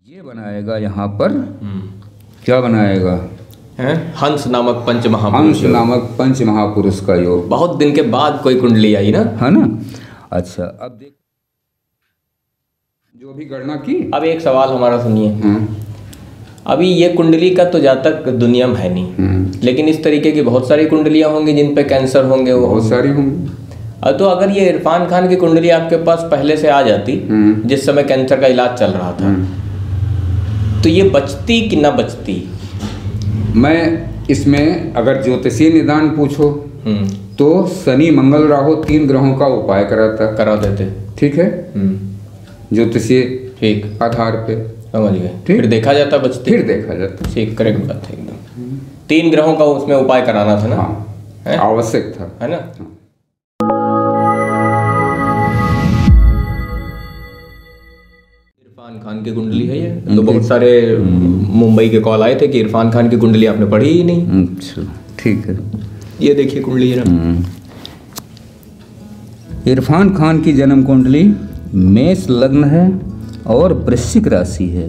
ये बनाएगा यहाँ पर क्या बनाएगा हैं? हंस नामक पंच महापुरुष। हंस नामक पंच महापुरुष का योग। बहुत दिन के बाद कोई कुंडली आई ना, है ना। अच्छा, अब देख जो भी गणना की। अब एक सवाल हमारा सुनिए। अभी ये कुंडली का तो जातक दुनिया में है नहीं, लेकिन इस तरीके की बहुत सारी कुंडलियां होंगी जिन पे कैंसर होंगे, वो बहुत सारी होंगी। तो अगर ये इरफान खान की कुंडली आपके पास पहले से आ जाती जिस समय कैंसर का इलाज चल रहा था, तो ये बचती कि ना बचती? मैं इसमें अगर ज्योतिषीय निदान पूछो तो शनि मंगल राहु 3 ग्रहों का उपाय करा देते। ठीक है, ज्योतिषीय ठीक आधार पे समझ गए। फिर देखा जाता बचती, फिर देखा जाता। ठीक, करेक्ट बात है एकदम। 3 ग्रहों का उसमें उपाय कराना था ना। हाँ, आवश्यक था, है ना। इरफान खान की कुंडली है ये, तो बहुत सारे मुंबई के कॉल आए थे कि इरफान खान की कुंडली आपने पढ़ी ही नहीं। अच्छा, ठीक है, ये देखिए कुंडली है ना। इरफान खान की जन्म कुंडली मेष लग्न है और वृश्चिक राशि है।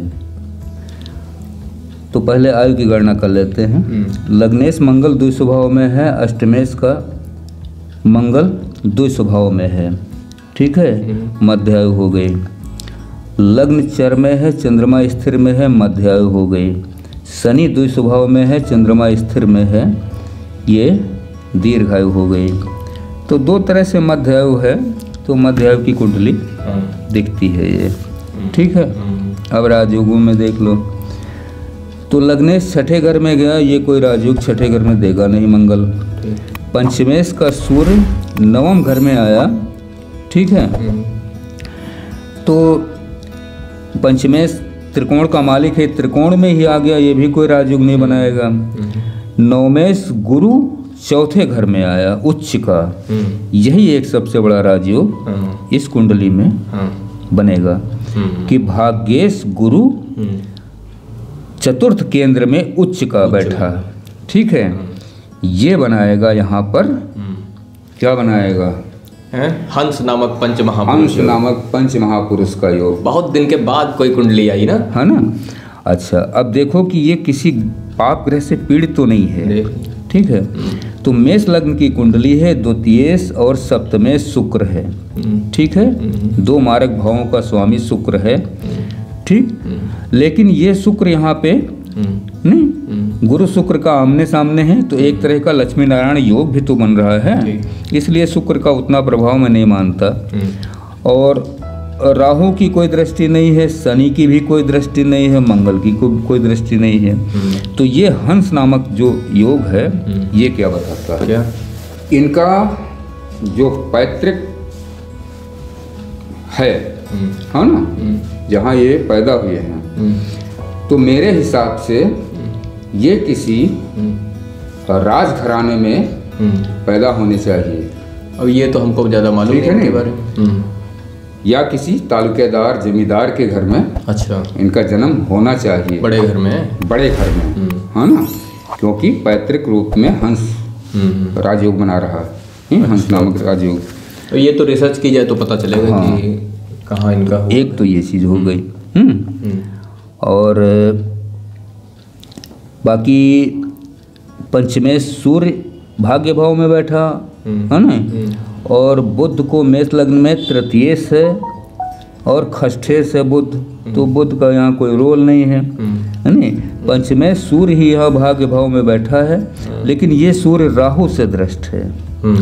तो पहले आयु की गणना कर लेते हैं। लग्नेश मंगल द्वि स्वभाव में है, अष्टमेश का मंगल द्वि स्वभाव में है। ठीक है, मध्य आयु हो गई। लग्न चर में है, चंद्रमा स्थिर में है, मध्य आयु हो गई। शनि द्वि स्वभाव में है, चंद्रमा स्थिर में है, ये दीर्घायु हो गई। तो 2 तरह से मध्य आयु है, तो मध्य आयु की कुंडली दिखती है ये। ठीक है, अब राजयोगों में देख लो। तो लग्नेश छठे घर में गया, ये कोई राजयोग छठे घर में देगा नहीं मंगल। पंचमेश का सूर्य 9वें घर में आया। ठीक है, तो पंचमेश त्रिकोण का मालिक है, त्रिकोण में ही आ गया, ये भी कोई राजयोग नहीं बनाएगा। नवमेश गुरु चौथे घर में आया, उच्च का, यही एक सबसे बड़ा राजयोग इस कुंडली में बनेगा कि भाग्येश गुरु चतुर्थ केंद्र में उच्च का बैठा। ठीक है, ये बनाएगा यहाँ पर क्या बनाएगा? हंस नामक पंच महापुरुष। हंस नामक पंच महापुरुष का योग। बहुत दिन के बाद कोई कुंडली आई ना, है ना। अच्छा, अब देखो कि ये किसी पाप ग्रह से पीड़ित तो नहीं है। ठीक है, तो मेष लग्न की कुंडली है, द्वितीयेश और सप्तमेश शुक्र है। ठीक है, 2 मारक भावों का स्वामी शुक्र है। ठीक, लेकिन ये शुक्र यहाँ पे नहीं, गुरु शुक्र का आमने सामने है, तो एक तरह का लक्ष्मी नारायण योग भी तो बन रहा है, इसलिए शुक्र का उतना प्रभाव मैं नहीं मानता। और राहु की कोई दृष्टि नहीं है, शनि की भी कोई दृष्टि नहीं है, मंगल की कोई दृष्टि नहीं है। तो ये हंस नामक जो योग है, ये क्या बताता है? इनका जो पैतृक है ना, जहाँ ये पैदा हुए हैं, तो मेरे हिसाब से ये किसी राजघराने में पैदा होने चाहिए। अब ये तो हमको ज़्यादा मालूम नहीं के बारे में। या किसी तालुकेदार जमींदार के घर में अच्छा इनका जन्म होना चाहिए, बड़े घर में, बड़े घर में, है ना, क्योंकि पैतृक रूप में हंस राजयोग बना रहा है, हंस नामक राजयोग। तो ये तो रिसर्च की जाए तो पता चलेगा कि कहाँ इनका हो। एक तो ये चीज़ हो गई। और बाकी पंचमेश सूर्य भाग्य भाव में बैठा है ना, और बुध को मेष लग्न में तृतीयेश है और खष्ठेश है बुध, तो बुध का यहाँ कोई रोल नहीं है, है ना। पंचमेश सूर्य ही यहाँ भाग्य भाव में बैठा है, लेकिन ये सूर्य राहु से दृष्ट है।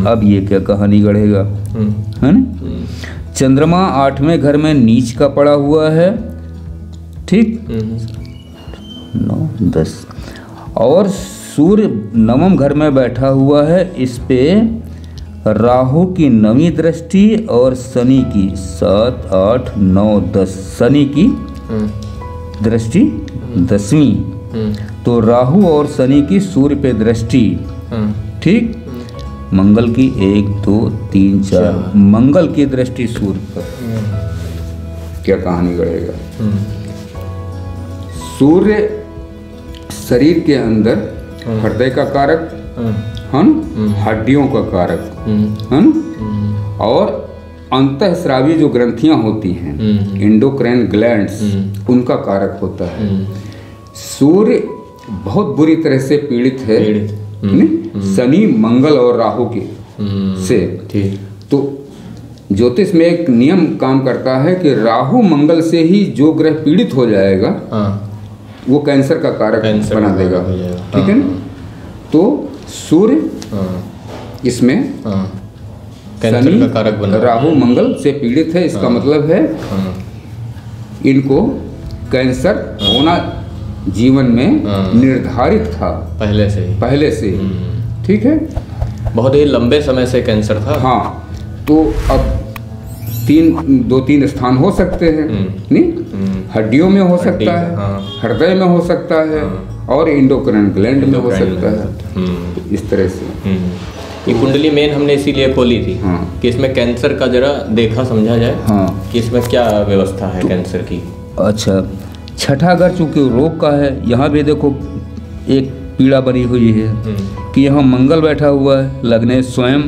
अब ये क्या कहानी गढ़ेगा, है ना। चंद्रमा 8वें घर में नीच का पड़ा हुआ है। ठीक, 9 10, और सूर्य 9वें घर में बैठा हुआ है, इस पे राहु की 9वीं दृष्टि और शनि की 7 8 9 10, शनि की दृष्टि 10वीं। तो राहु और शनि की सूर्य पे दृष्टि। ठीक, मंगल की 1 2 3 4, मंगल की दृष्टि सूर्य पर, क्या कहानी गढ़ेगा। सूर्य शरीर के अंदर हृदय का कारक, हड्डियों का कारक, और अंतःस्रावी जो ग्रंथियां होती हैं, एंडोक्राइन ग्लैंड्स, उनका कारक होता है। सूर्य बहुत बुरी तरह से पीड़ित है शनि, मंगल और राहु के से। तो ज्योतिष में एक नियम काम करता है कि राहु मंगल से ही जो ग्रह पीड़ित हो जाएगा वो कैंसर का कारक बना देगा, ठीक है ना। तो सूर्य इसमें कैंसर का कारक बना, राहु मंगल से पीड़ित है, इसका मतलब है इनको कैंसर होना जीवन में निर्धारित था पहले से ही। ठीक है, बहुत ही लंबे समय से कैंसर था। हाँ, तो अब 2-3 स्थान हो सकते हैं, नहीं, हड्डियों में हो सकता है, हृदय में हो सकता है, और एंडोक्राइन ग्लैंड में हो सकता है। इस तरह से ये कुंडली मेन हमने इसीलिए खोली थी कि इसमें कैंसर का जरा देखा समझा जाए कि इसमें क्या व्यवस्था है कैंसर की। अच्छा, छठा घर चूंकि रोग का है, यहाँ भी देखो एक पीड़ा बनी हुई है कि यहाँ मंगल बैठा हुआ है, लग्नेश स्वयं,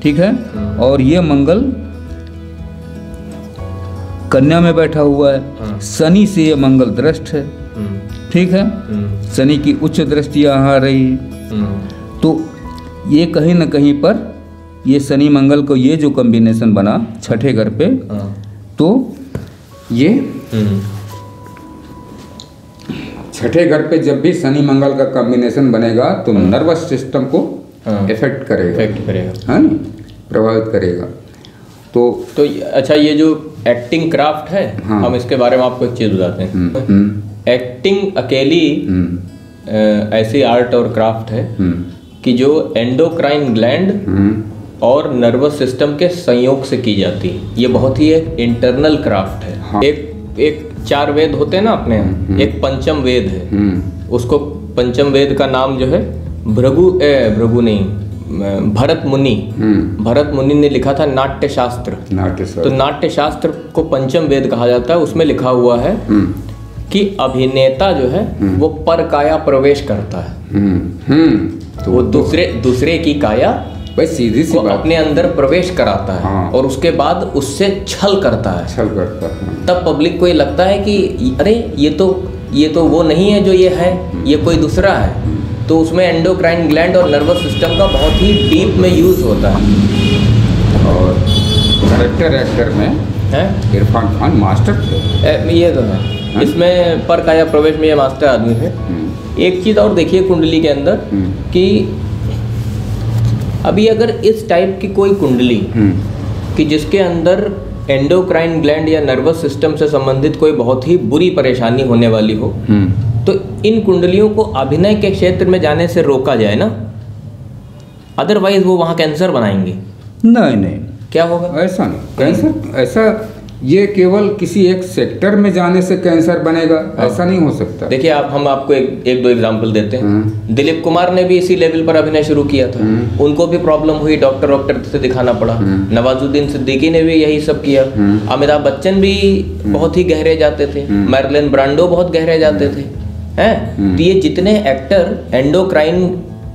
ठीक है, और ये मंगल कन्या में बैठा हुआ है। शनि से ये मंगल दृष्ट है, ठीक है, शनि की उच्च दृष्टि यहाँ आ रही है। तो ये कहीं न कहीं पर ये शनि मंगल को ये जो कॉम्बिनेशन बना छठे घर पे, तो ये छठे घर पे जब भी शनि मंगल का कॉम्बिनेशन बनेगा तो नर्वस सिस्टम को इफेक्ट करेगा, हाँ, प्रभावित करेगा। तो अच्छा, ये जो एक्टिंग क्राफ्ट है, हम इसके बारे में आपको एक चीज बताते हैं। एक्टिंग अकेली ऐसी आर्ट और क्राफ्ट है कि जो एंडोक्राइन ग्लैंड और नर्वस सिस्टम के संयोग से की जाती है। ये बहुत ही एक इंटरनल क्राफ्ट है। हाँ। एक 4 वेद होते हैं ना अपने यहाँ, एक पंचम वेद है, उसको पंचम वेद का नाम जो है भृगु नहीं, भरत मुनि ने लिखा था नाट्य शास्त्र। तो नाट्य शास्त्र को पंचम वेद कहा जाता है। उसमें लिखा हुआ है कि अभिनेता जो है वो पर काया प्रवेश करता है, तो वो दूसरे की काया भाई सीधी सी बात अपने अंदर प्रवेश कराता है। हाँ। और उसके बाद उससे छल करता है। तब पब्लिक को ये लगता है कि अरे ये तो वो नहीं है जो ये है, ये कोई दूसरा है। तो उसमें एंडोक्राइन ग्लैंड और नर्वस सिस्टम का बहुत ही डीप में यूज होता है। और कैरेक्टर एक्टर में है इरफान खान मास्टर थे, ये तो है। इसमें पर काया प्रवेश में ये मास्टर आदमी थे। एक चीज और देखिए कुंडली के अंदर कि अभी अगर इस टाइप की कोई कुंडली कि जिसके अंदर एंडोक्राइन ग्लैंड या नर्वस सिस्टम से संबंधित कोई बहुत ही बुरी परेशानी होने वाली हो, तो इन कुंडलियों को अभिनय के क्षेत्र में जाने से रोका जाए ना, अदरवाइज वो वहाँ कैंसर बनाएंगे। नहीं, क्या होगा? ऐसा नहीं, कैंसर ऐसा ये केवल किसी एक सेक्टर में जाने से कैंसर बनेगा, ऐसा नहीं हो सकता। देखिए हम आपको एक दो एग्जांपल देते हैं। दिलीप कुमार ने भी इसी लेवल पर अभिनय शुरू किया था, उनको भी प्रॉब्लम हुई, डॉक्टर से दिखाना पड़ा। नवाजुद्दीन सिद्दीकी ने भी यही सब किया। अमिताभ बच्चन भी बहुत ही गहरे जाते थे, मैर्लिन ब्रांडो बहुत गहरे जाते थे, हैं। तो ये जितने एक्टर एंडोक्राइन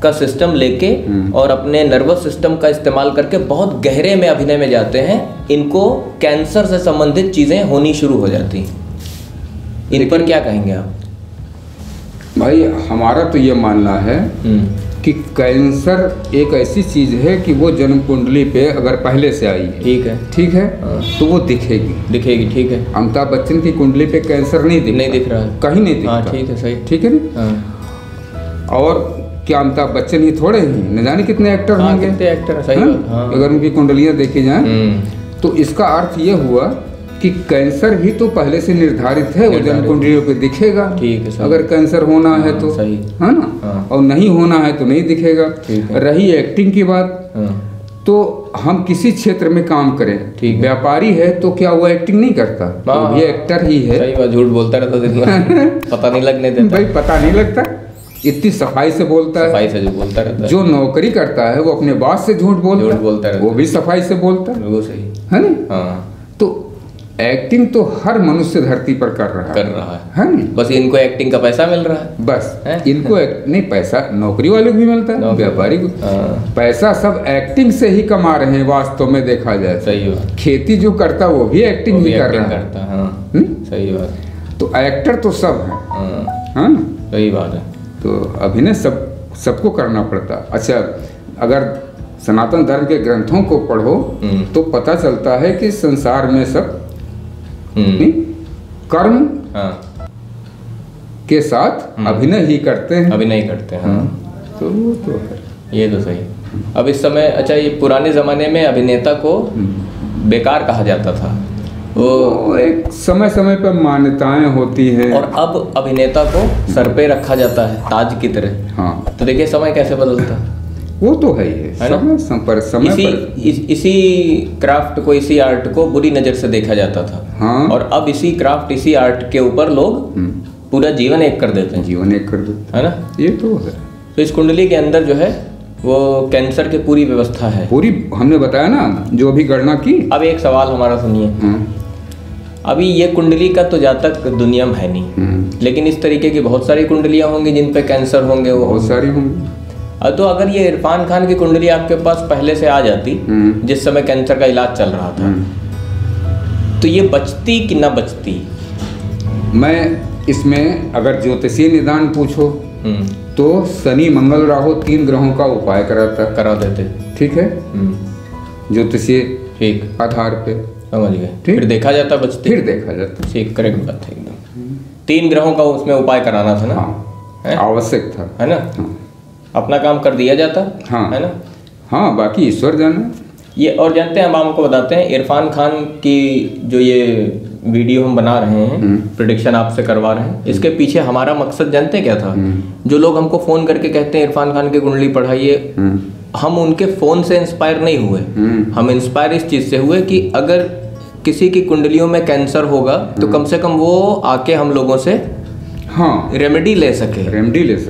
का सिस्टम लेके और अपने नर्वस सिस्टम का इस्तेमाल करके बहुत गहरे में अभिनय में जाते हैं, इनको कैंसर से संबंधित चीजें होनी शुरू हो जाती हैं। इन पर क्या कहेंगे आप? भाई हमारा तो ये मानना है कि कैंसर एक ऐसी चीज है कि वो जन्म कुंडली पे अगर पहले से आई है, ठीक है, तो वो दिखेगी, ठीक है। अमिताभ बच्चन की कुंडली पे कैंसर नहीं दिख रहा है, कहीं नहीं दिखता। ठीक है, सही, ठीक है ना। और क्या अमिताभ बच्चन ही थोड़े ही, न जाने कितने एक्टर होंगे, अगर उनकी कुंडलियां देखी जाएं, तो इसका अर्थ ये हुआ कि कैंसर भी तो पहले से निर्धारित है, वो जन्म कुंडलियों पे दिखेगा। अगर कैंसर होना है तो, है ना, और नहीं होना है तो नहीं दिखेगा। रही एक्टिंग की बात, तो हम किसी क्षेत्र में काम करें, व्यापारी है तो क्या वो एक्टिंग नहीं करता? तो ये एक्टर ही है। सही बात, झूठ बोलता रहता दिन भर, पता नहीं लगने देता। भाई पता नहीं लगता, इतनी सफाई से बोलता है, सफाई से जो बोलता रहता है। जो नौकरी करता है वो अपने बॉस से झूठ बोलता है, रहता है, वो भी सफाई से बोलता है, वो सही है ना। हाँ। तो एक्टिंग तो हर मनुष्य धरती पर कर रहा है ना? बस इनको एक्टिंग का पैसा मिल रहा है, बस इनको नहीं, पैसा नौकरी वाले को भी मिलता है, व्यापारी को पैसा, सब एक्टिंग से ही कमा रहे हैं वास्तव में देखा जाए। सही बात। खेती जो करता वो भी एक्टिंग ही कर रहा है। सही बात। तो एक्टर तो सब है, हाँ सही बात है। तो अभिनय सबको करना पड़ता। अच्छा, अगर सनातन धर्म के ग्रंथों को पढ़ो तो पता चलता है कि संसार में सब कर्म के साथ अभिनय ही करते हैं, अभिनय करते हैं। तो वो तो है, ये तो सही। अब इस समय, अच्छा, ये पुराने जमाने में अभिनेता को बेकार कहा जाता था, वो एक समय समय पर मान्यताएं होती हैं, और अब अभिनेता को सर पे रखा जाता है ताज की तरह। हाँ, तो देखिए समय कैसे बदलता, वो तो है ही है, समय इसी क्राफ्ट को, इसी आर्ट को बुरी नजर से देखा जाता था। हाँ। और अब इसी क्राफ्ट, इसी आर्ट के ऊपर लोग पूरा जीवन एक कर देते हैं, जीवन एक कर देते है ना? ये तो है। तो इस कुंडली के अंदर जो है वो कैंसर की पूरी व्यवस्था है, पूरी हमने बताया ना, जो अभी गणना की। अब एक सवाल हमारा सुनिए। अभी ये कुंडली का तो जातक दुनिया में है नहीं, लेकिन इस तरीके की बहुत सारी कुंडलियां होंगी जिन पे कैंसर होंगे, वो बहुत सारी होंगी। तो अगर ये इरफान खान की कुंडली आपके पास पहले से आ जाती, जिस समय कैंसर का इलाज चल रहा था, तो ये बचती कि ना बचती? मैं इसमें अगर ज्योतिषीय निदान पूछो तो शनि मंगल राहु 3 ग्रहों का उपाय करा देते, ठीक है, ज्योतिषीय ठीक आधार पे, समझ गए। फिर देखा जाता बचती, फिर देखा जाता, ठीक, करेक्ट बात है एकदम। 3 ग्रहों का उसमें उपाय कराना था ना, आवश्यक था, है ना? अपना काम कर दिया जाता, हाँ, है ना? हाँ, बाकी ईश्वर जाने। ये और जानते हैं, हम आपको बताते हैं, इरफान खान की जो ये वीडियो हम बना रहे हैं, प्रेडिक्शन आपसे करवा रहे हैं, इसके पीछे हमारा मकसद जानते हैं क्या था? जो लोग हमको फोन करके कहते हैं इरफान खान की कुंडली पढ़ाइए, हम उनके फोन से इंस्पायर नहीं हुए, हम इंस्पायर इस चीज से हुए कि अगर किसी की कुंडलियों में कैंसर होगा तो कम से कम वो आके हम लोगों से रेमेडी ले सके,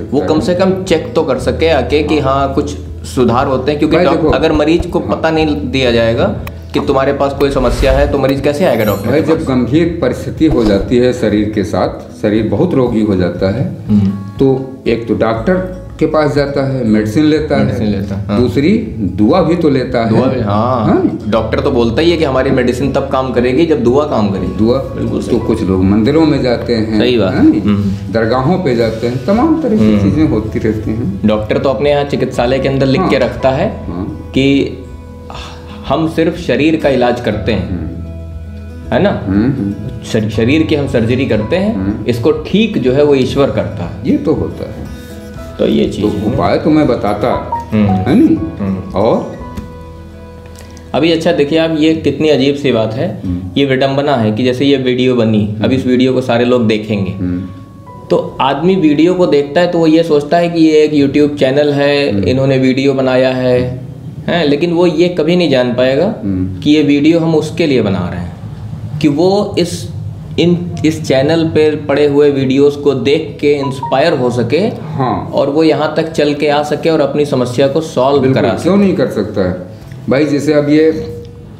वो कम से कम चेक तो कर सके आके कि हाँ कुछ सुधार होते हैं, क्योंकि अगर मरीज को पता नहीं दिया जाएगा कि तुम्हारे पास कोई समस्या है तो मरीज कैसे आएगा डॉक्टर भाई? जब गंभीर परिस्थिति हो जाती है शरीर के साथ, शरीर बहुत रोगी हो जाता है, तो एक तो डॉक्टर के पास जाता है, मेडिसिन लेता है, हाँ। दूसरी दुआ भी तो लेता है, हाँ। डॉक्टर तो बोलता ही है कि हमारी मेडिसिन तब काम करेगी जब दुआ काम करेगी। दुआ बिल्कुल। तो कुछ लोग मंदिरों में जाते हैं, सही बात, दरगाहों पे जाते हैं, तमाम तरह की चीजें होती रहती हैं। डॉक्टर तो अपने यहाँ चिकित्सालय के अंदर लिख के रखता है कि हम सिर्फ शरीर का इलाज करते हैं, है ना? शरीर की हम सर्जरी करते हैं, इसको ठीक जो है वो ईश्वर करता है। ये तो होता है, तो ये चीज तो उपाय तो मैं बताता है नहीं। और अभी अच्छा देखिए आप, ये कितनी अजीब सी बात है, ये विडंबना है कि जैसे ये वीडियो बनी, अब इस वीडियो को सारे लोग देखेंगे, तो आदमी वीडियो को देखता है तो वो ये सोचता है कि ये एक यूट्यूब चैनल है, इन्होंने वीडियो बनाया है, लेकिन वो ये कभी नहीं जान पाएगा कि ये वीडियो हम उसके लिए बना रहे हैं, कि वो इस चैनल पे पड़े हुए वीडियोस को देख के इंस्पायर हो सके, हाँ, और वो यहाँ तक चल के आ सके और अपनी समस्या को सॉल्व करा सके। क्यों नहीं कर सकता है भाई? जैसे अब ये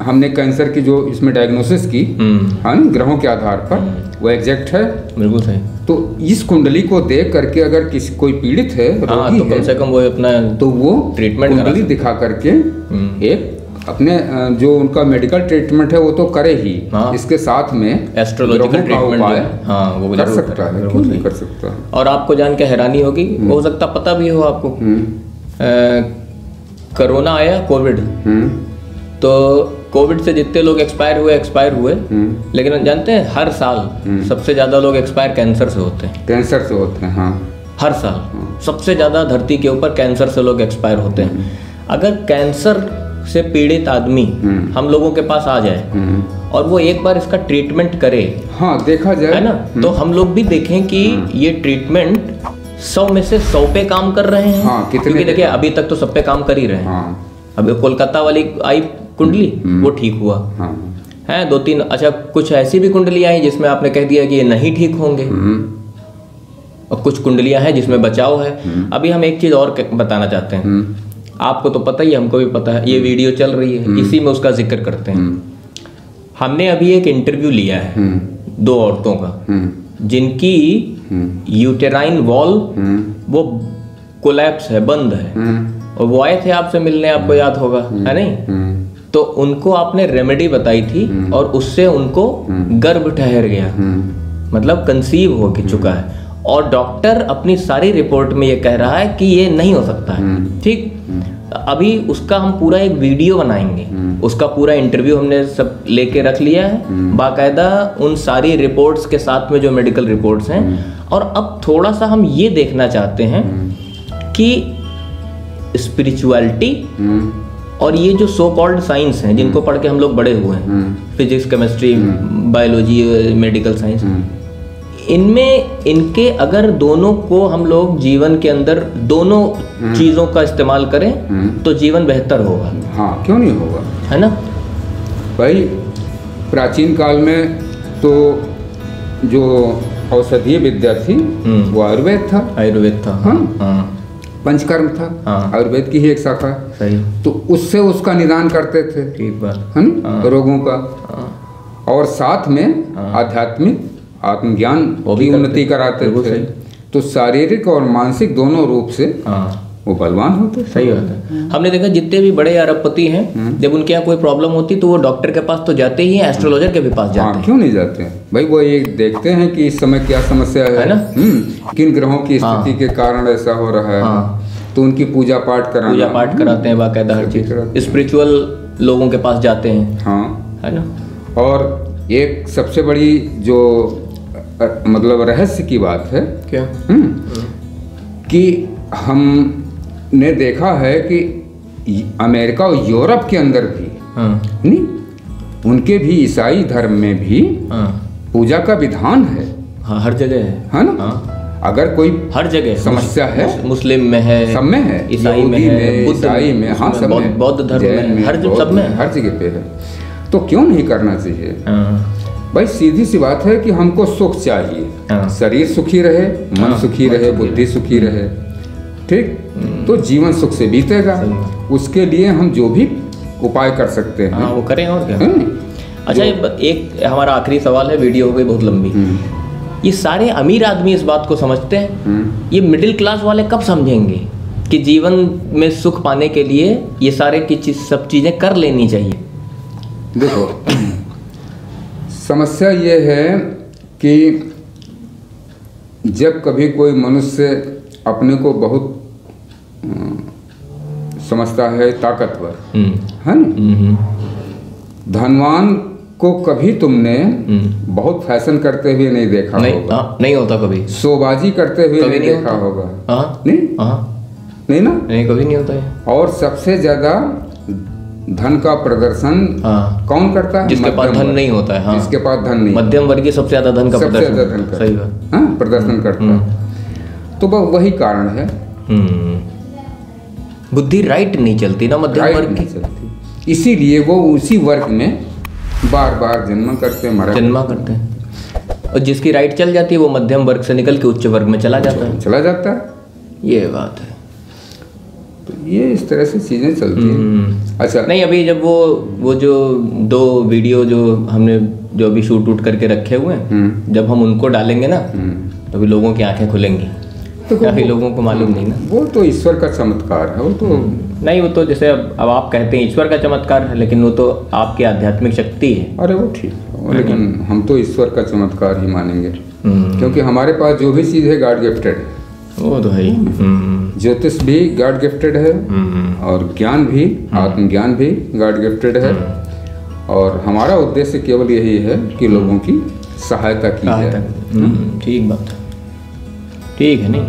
हमने कैंसर की जो इसमें डायग्नोसिस की, हाँ, ग्रहों के आधार पर, वो एग्जैक्ट है, बिल्कुल सही। तो इस कुंडली को देख करके अगर किसी कोई पीड़ित है, हाँ, तो कम से कम वो अपना तो वो ट्रीटमेंट कुंडली दिखा करके एक अपने जो उनका मेडिकल ट्रीटमेंट है वो तो करे ही, इसके साथ में एस्ट्रोलॉजिकल ट्रीटमेंट वो कर सकता है, क्यों नहीं कर सकता? और आपको जान के हैरानी होगी, हो सकता पता भी हो आपको, कोरोना आया, कोविड, तो कोविड से जितने लोग एक्सपायर हुए, लेकिन जानते हैं हर साल सबसे ज्यादा लोग एक्सपायर कैंसर से होते हैं, हाँ, हर साल सबसे ज्यादा धरती के ऊपर कैंसर से लोग एक्सपायर होते हैं। अगर कैंसर से पीड़ित आदमी हम लोगों के पास आ जाए और वो एक बार इसका ट्रीटमेंट करे, हाँ, देखा जाए, है ना, तो हम लोग भी देखें कि ये ट्रीटमेंट 100 में से 100 पे काम कर रहे हैं, हाँ, क्योंकि देखिए अभी तक तो सब पे काम कर ही रहे हैं, हाँ। अभी कोलकाता वाली आई कुंडली, वो ठीक हुआ, हाँ। है 2-3, अच्छा कुछ ऐसी भी कुंडलियां आई जिसमें आपने कह दिया कि ये नहीं ठीक होंगे, और कुछ कुंडलियां हैं जिसमें बचाव है। अभी हम एक चीज और बताना चाहते हैं, आपको तो पता ही, हमको भी पता है, ये वीडियो चल रही है, इसी में उसका जिक्र करते हैं। हमने अभी एक इंटरव्यू लिया है 2 औरतों का जिनकी यूटेराइन वॉल वो कोलैप्स है, बंद है, और वो आए थे आपसे मिलने, आपको याद होगा, है नहीं? तो उनको आपने रेमेडी बताई थी और उससे उनको गर्भ ठहर गया, मतलब कंसीव हो चुका है, और डॉक्टर अपनी सारी रिपोर्ट में ये कह रहा है कि ये नहीं हो सकता है। ठीक, अभी उसका हम पूरा एक वीडियो बनाएंगे, उसका पूरा इंटरव्यू हमने सब लेके रख लिया है बाकायदा उन सारी रिपोर्ट्स के साथ में जो मेडिकल रिपोर्ट्स हैं। और अब थोड़ा सा हम ये देखना चाहते हैं कि स्पिरिचुअलिटी और ये जो सो कॉल्ड साइंस हैं जिनको पढ़ के हम लोग बड़े हुए हैं, physics, chemistry, biology, medical science, इनमें इनके अगर दोनों को हम लोग जीवन के अंदर दोनों चीजों का इस्तेमाल करें तो जीवन बेहतर होगा। हाँ, क्यों नहीं होगा, है ना भाई? प्राचीन काल में तो जो औषधीय विद्या थी वो आयुर्वेद था। हाँ। पंचकर्म था। हाँ। आयुर्वेद की ही एक शाखा। सही। तो उससे उसका निदान करते थे, ठीक बात है ना, रोगों का। और साथ में आध्यात्मिक आत्मज्ञान की उन्नति कराते थे। तो शारीरिक और मानसिक दोनों रूप से वो बलवान होते। सही बात है। हमने देखा जितने भी बड़े अरबपति हैं, जब उनके यहाँ कोई प्रॉब्लम होती तो वो डॉक्टर के पास तो जाते ही हैं, एस्ट्रोलॉजर के भी पास जाते हैं। क्यों नहीं जाते हैं भाई? वो ये देखते हैं कि इस समय क्या समस्या है ना, किन ग्रहों की स्थिति के कारण ऐसा हो रहा है। तो उनकी पूजा पाठ कराते हैं बाकायदा, हर चीज स्पिरिचुअल लोगों के पास जाते हैं। हाँ, है ना। और एक सबसे बड़ी जो मतलब रहस्य की बात है क्या, कि हमने देखा है कि अमेरिका और यूरोप के अंदर भी नहीं, उनके भी ईसाई धर्म में भी पूजा का विधान है। हाँ, हर जगह है ना। अगर कोई हर जगह समस्या है, मुस्लिम में है, सब में है, ईसाई में है, ईसाई में, हाँ सब में, बौद्ध धर्म में, हर जगह पे है। तो क्यों नहीं करना चाहिए भाई? सीधी सी बात है कि हमको सुख चाहिए, शरीर सुखी रहे, मन सुखी रहे, बुद्धि सुखी रहे, ठीक, तो जीवन सुख से बीतेगा। उसके लिए हम जो भी उपाय कर सकते हैं वो करें, और क्या। अच्छा, एक हमारा आखिरी सवाल है, वीडियो हो गई बहुत लंबी। ये सारे अमीर आदमी इस बात को समझते हैं, ये मिडिल क्लास वाले कब समझेंगे कि जीवन में सुख पाने के लिए ये सारे की सब चीजें कर लेनी चाहिए? देखो, समस्या ये है कि जब कभी कोई मनुष्य अपने को बहुत समझता है ताकतवर, है ना, धनवान को कभी तुमने बहुत फैशन करते हुए नहीं देखा होगा। नहीं होता कभी। शोबाजी करते हुए नहीं देखा होगा। नहीं ना, नहीं, कभी नहीं होता है। और सबसे ज्यादा धन का प्रदर्शन कौन करता है? जिसके पास धन नहीं होता है। जिसके पास धन नहीं, मध्यम वर्गीय सबसे ज्यादा धन का प्रदर्शन, सही बात, प्रदर्शन करता है। तो वही कारण है, बुद्धि राइट नहीं चलती ना मध्यम वर्ग की, इसीलिए वो उसी वर्ग में बार बार जन्म करते हैं। और जिसकी राइट चल जाती है वो मध्यम वर्ग से निकल के उच्च वर्ग में चला जाता है। ये बात है। तो ये इस तरह से चीजें चलती हैं। अच्छा, नहीं, अभी जब वो जो 2 वीडियो जो हमने जो अभी शूट करके रखे हुए हैं, जब हम उनको डालेंगे ना तो अभी लोगों की आंखें खुलेंगी। तो काफी लोगों को मालूम नहीं ना। वो तो ईश्वर का चमत्कार है। वो तो नहीं, वो तो जैसे अब आप कहते हैं ईश्वर का चमत्कार है, लेकिन वो तो आपकी आध्यात्मिक शक्ति है। अरे वो ठीक है, लेकिन हम तो ईश्वर का चमत्कार ही मानेंगे, क्योंकि हमारे पास जो भी चीज है गॉड गिफ्टेड है। वो तो है ही। ज्योतिष भी गॉड गिफ्टेड है, और ज्ञान भी, आत्मज्ञान भी गॉड गिफ्टेड है। और हमारा उद्देश्य केवल यही है कि लोगों की सहायता की जाए। ठीक बात, ठीक है। नहीं